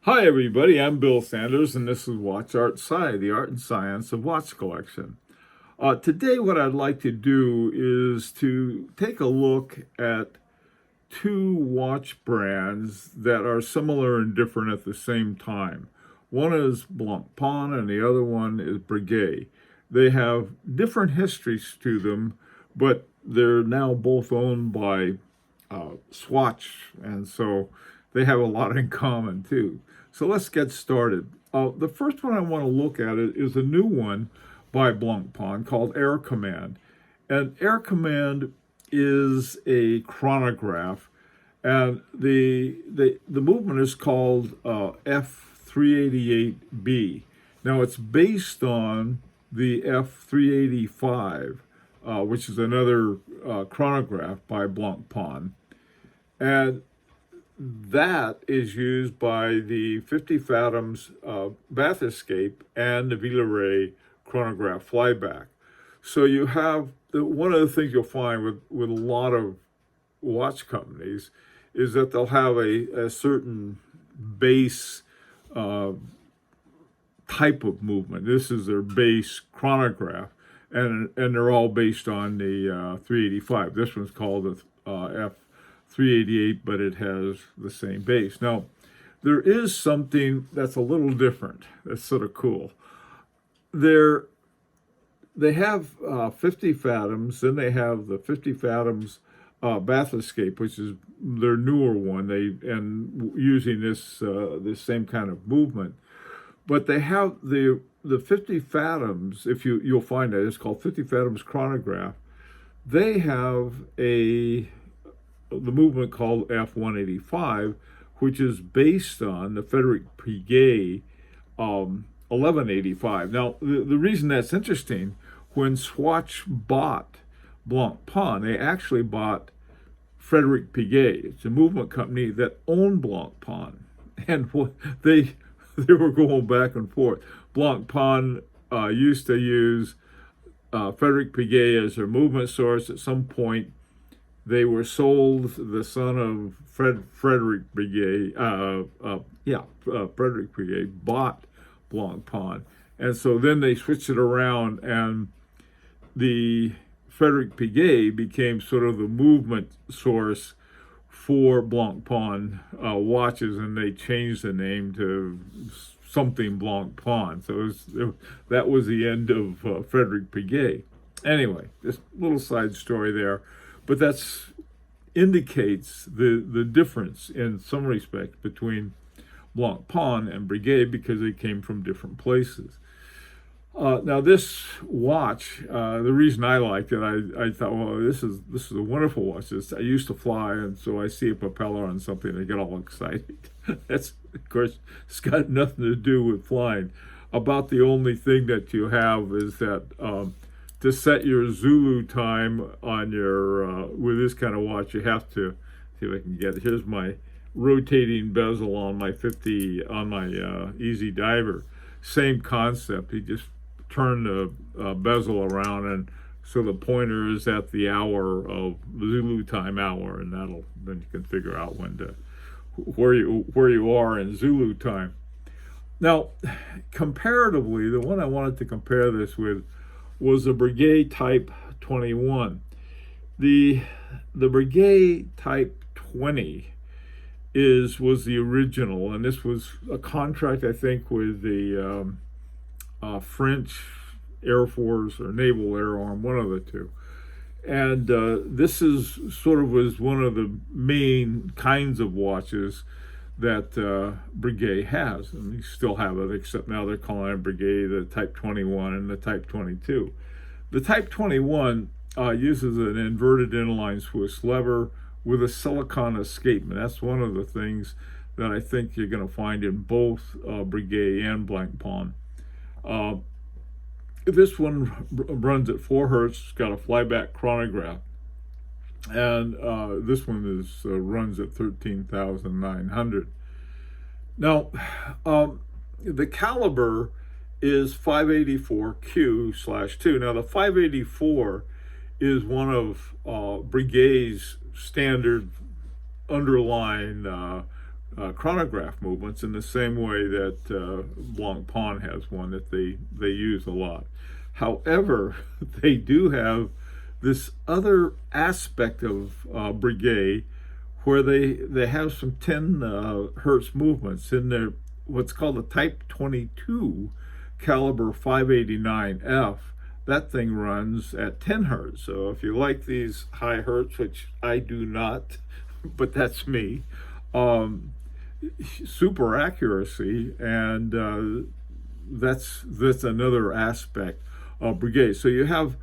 Hi, everybody. I'm Bill Sanders, and this is Watch Art Sci, the art and science of watch collection. Today, what I'd like to do is to take a look at two watch brands that are similar and different at the same time. One is Blancpain, and the other one is Breguet. They have different histories to them, but they're now both owned by Swatch, and so they have a lot in common too. So let's get started. The first one I want to look at is a new one by Blancpain called Air Command. And Air Command is a chronograph, and the movement is called F388B. Now it's based on the F385, which is another chronograph by Blancpain. And that is used by the 50 Fathoms Bath Escape and the Villeray chronograph flyback. So you have one of the things you'll find with a lot of watch companies is that they'll have a certain base type of movement. This is their base chronograph, and they're all based on the 385. This one's called the F388, but it has the same base. Now, there is something that's a little different. That's sort of cool. They have 50 Fathoms, then they have the 50 Fathoms Bath Escape, which is their newer one. And using this same kind of movement, but they have the 50 Fathoms. If you'll find that it's called 50 Fathoms chronograph. They have the movement called F185, which is based on the Frederick Breguet 1185. Now, the reason that's interesting, when Swatch bought Blancpain, they actually bought Frederick Breguet. It's a movement company that owned Blancpain, and they were going back and forth. Blancpain used to use Frederick Breguet as their movement source. At some point, they were sold. The son of Frederick Breguet, Frederick Breguet bought Blancpain, and so then they switched it around, and the Frederick Breguet became sort of the movement source for Blancpain watches, and they changed the name to something Blancpain. So that was the end of Frederick Breguet. Anyway, just a little side story there, but that's indicates the difference in some respects between Blancpain and Breguet because they came from different places. Now this watch, the reason I liked it, I thought, well, this is a wonderful watch. I used to fly, and so I see a propeller on something, I get all excited. That's, of course, it's got nothing to do with flying. About the only thing that you have is that to set your Zulu time on your with this kind of watch, you have to see if I can get it. Here's my rotating bezel on my Easy Diver. Same concept. You just turn the bezel around, and so the pointer is at the hour of Zulu time hour, and then you can figure out where you are in Zulu time. Now, comparatively, the one I wanted to compare this with was the Breguet Type 21. The Breguet Type 20 was the original, and this was a contract, I think, with the French Air Force or Naval Air Arm, one of the two. And this is was one of the main kinds of watches that Breguet has, and they still have it, except now they're calling it Breguet, the Type 21 and the Type 22. The Type 21 uses an inverted inline Swiss lever with a silicon escapement. That's one of the things that I think you're going to find in both Breguet and Blancpain. This one runs at 4 hertz. It's got a flyback chronograph, and this one runs at 13,900. Now, the caliber is 584Q/2. Now, the 584 is one of Breguet's standard underline chronograph movements in the same way that Blancpain has one that they use a lot. However, they do have this other aspect of Breguet where they have some 10 hertz movements in their what's called a Type 22 caliber 589F. That thing runs at 10 hertz. So if you like these high hertz, which I do not, but that's me, super accuracy, and that's another aspect of Breguet. So you have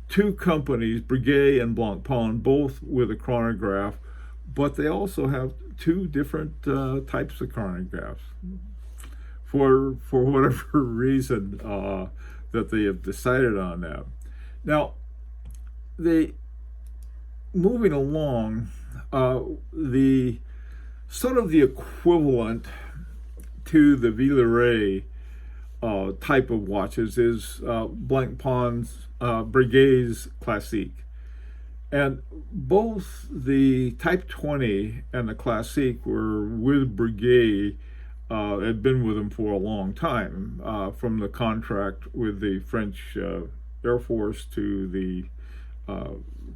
two companies, Breguet and Blancpain, both with a chronograph, but they also have two different types of chronographs for whatever reason that they have decided on that. Now, moving along, the sort of the equivalent to the Villeray type of watches is Blancpain's Breguet's Classique. And both the Type 20 and the Classique were with Breguet, had been with them for a long time, from the contract with the French Air Force to the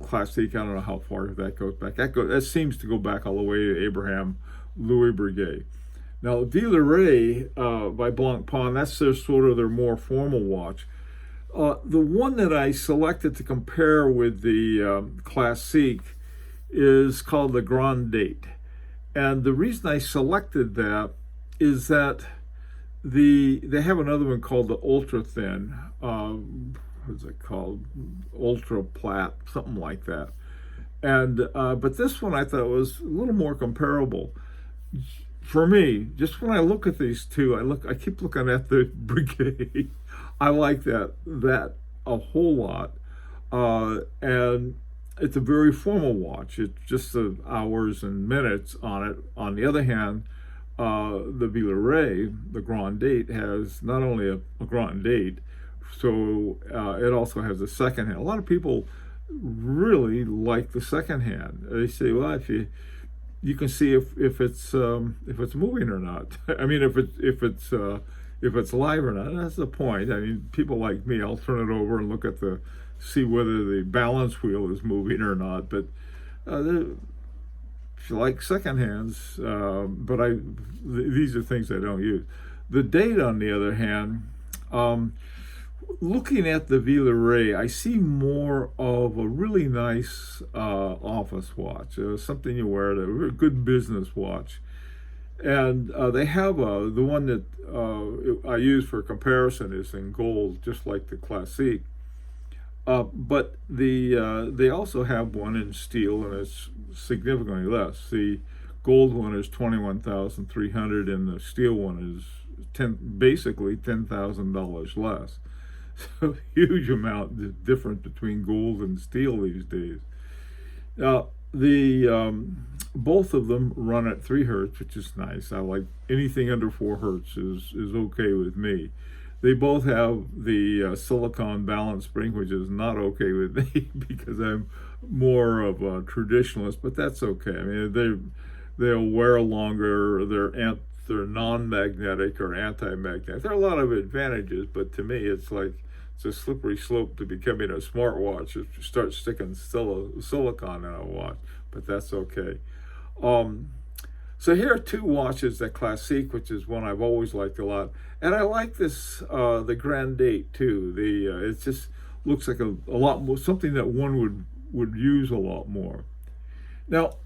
Classique. I don't know how far that goes back. That seems to go back all the way to Abraham Louis Breguet. Now, Villeray by Blancpain, that's their more formal watch. The one that I selected to compare with the Classique is called the Grand Date. And the reason I selected that is that they have another one called the Ultra Thin. What's it called? Ultra Plat, something like that. And but this one I thought was a little more comparable. For me, just when I look at these two, I keep looking at the Breguet. I like that a whole lot, and it's a very formal watch. It's just the hours and minutes on it. On the other hand, the Villeray, the Grand Date, has not only a Grand Date, so it also has a second hand. A lot of people really like the second hand. They say, well, if you can see if it's moving or not. I mean, if it's live or not. That's the point. I mean, people like me, I'll turn it over and look at see whether the balance wheel is moving or not. But if you like second hands, but these are things I don't use. The Date, on the other hand, looking at the Villeray, I see more of a really nice office watch, something you wear, a good business watch. And they have the one that I use for comparison is in gold, just like the Classique. But they also have one in steel, and it's significantly less. The gold one is $21,300, and the steel one is basically $10,000 less. So huge amount different between gold and steel these days. Both of them run at 3 hertz, which is nice. I like anything under 4 hertz is okay with me. They both have the silicone balance spring, which is not okay with me because I'm more of a traditionalist, but that's okay. I mean, they'll wear longer. They're non-magnetic or anti-magnetic. There are a lot of advantages, but to me, it's a slippery slope to becoming a smartwatch if you start sticking silicone in a watch, but that's okay. So here are two watches, the Classique, which is one I've always liked a lot, and I like this the Grand Date too. It just looks like a lot more, something that one would use a lot more. Now,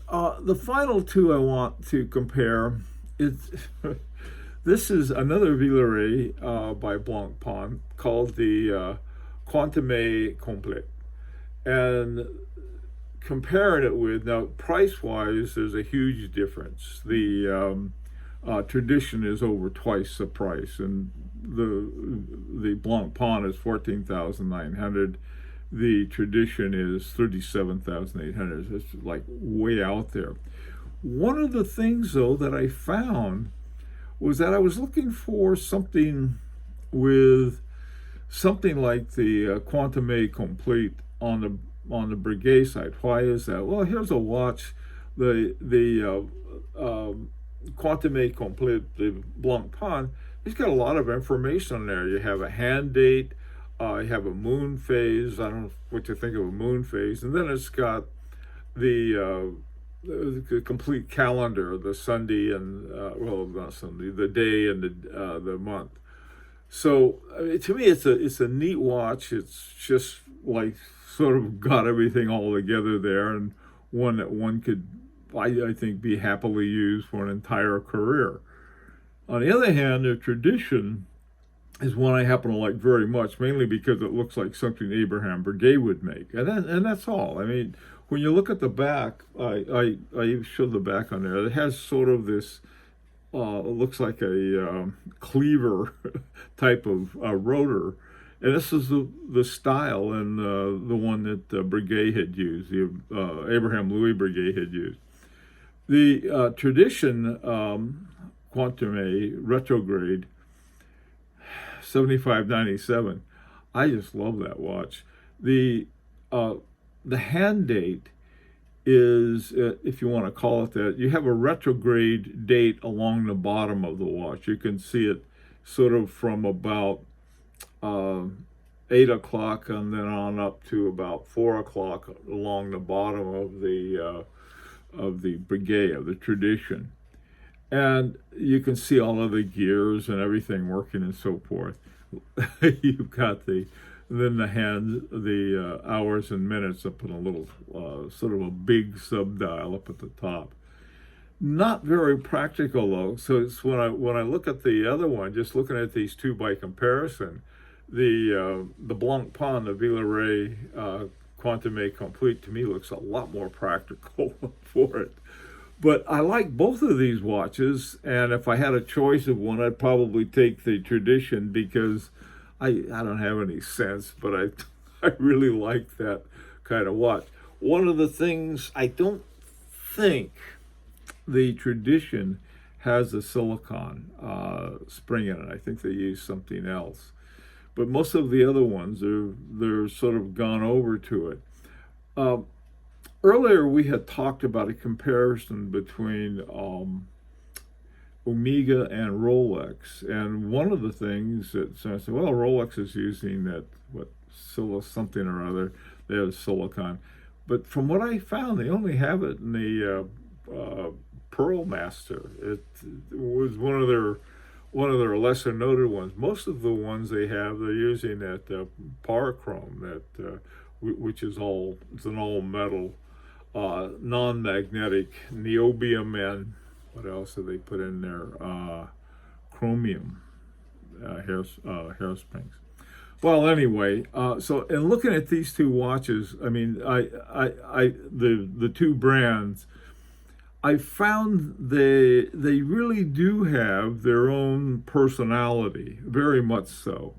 the final two I want to compare is this is another Villeray by Blancpain called the Quantum Complete, and comparing it with, now price-wise, there's a huge difference. The tradition is over twice the price, and the Blancpain is $14,900. The tradition is $37,800. It's like way out there. One of the things, though, that I found was that I was looking for something with something like the Quantum Complete on the Breguet side. Why is that? Well, here's a watch the Quantum Complete, the Blancpain, it's got a lot of information on there. You have a hand date, you have a moon phase. I don't know what you think of a moon phase, and then it's got the complete calendar, the Sunday and well, not Sunday, the day and the month. So to me, it's a neat watch. It's just like sort of got everything all together there, and one that one could, I think, be happily used for an entire career. On the other hand, the tradition is one I happen to like very much, mainly because it looks like something Abraham Breguet would make, and that's all. I mean, when you look at the back, I showed the back on there. It has sort of this. It looks like a cleaver type of rotor, and this is the style and the one that Breguet had used, the Abraham Louis Breguet had used. The tradition Quantum retrograde 7597. I just love that watch. The hand date is, if you want to call it that, you have a retrograde date along the bottom of the watch. You can see it sort of from about 8 o'clock and then on up to about 4 o'clock along the bottom of the Breguet, of the tradition. And you can see all of the gears and everything working and so forth. You've got the hours and minutes up in a little sort of a big subdial up at the top. Not very practical though. So it's when I look at the other one, just looking at these two by comparison, the Blancpain, the Villeray Quantum Complete, to me looks a lot more practical for it. But I like both of these watches, and if I had a choice of one, I'd probably take the tradition because I don't have any sense, but I really like that kind of watch. One of the things, I don't think the tradition has a silicon spring in it. I think they use something else. But most of the other ones, they're sort of gone over to it. Earlier, we had talked about a comparison between Omega and Rolex, and one of the things that so I said, well, Rolex is using that something or other. They have silicon, but from what I found, they only have it in the Pearl Master. It was one of their lesser noted ones. Most of the ones they're using that Parachrome, that which is it's an all metal. Non-magnetic niobium, and what else do they put in there? Chromium hairsprings. Well, anyway, so in looking at these two watches, I mean, the two brands, I found they really do have their own personality, very much so.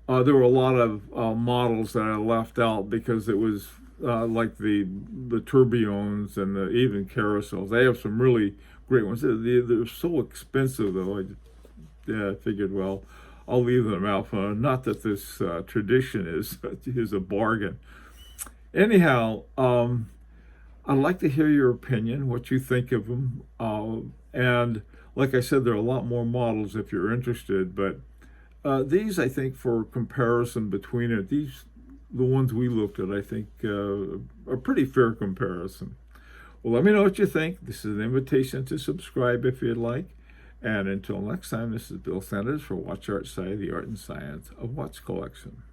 There were a lot of models that I left out because it was like the tourbillons and even carousels. They have some really great ones. They're so expensive, though. I figured, well, I'll leave them out. Not that this tradition is a bargain. Anyhow, I'd like to hear your opinion, what you think of them. And like I said, there are a lot more models if you're interested. But these, I think, for comparison between it, the ones we looked at, I think, are pretty fair comparison. Well, let me know what you think. This is an invitation to subscribe if you'd like. And until next time, this is Bill Sanders for Watch Art Sci, the art and science of watch collection.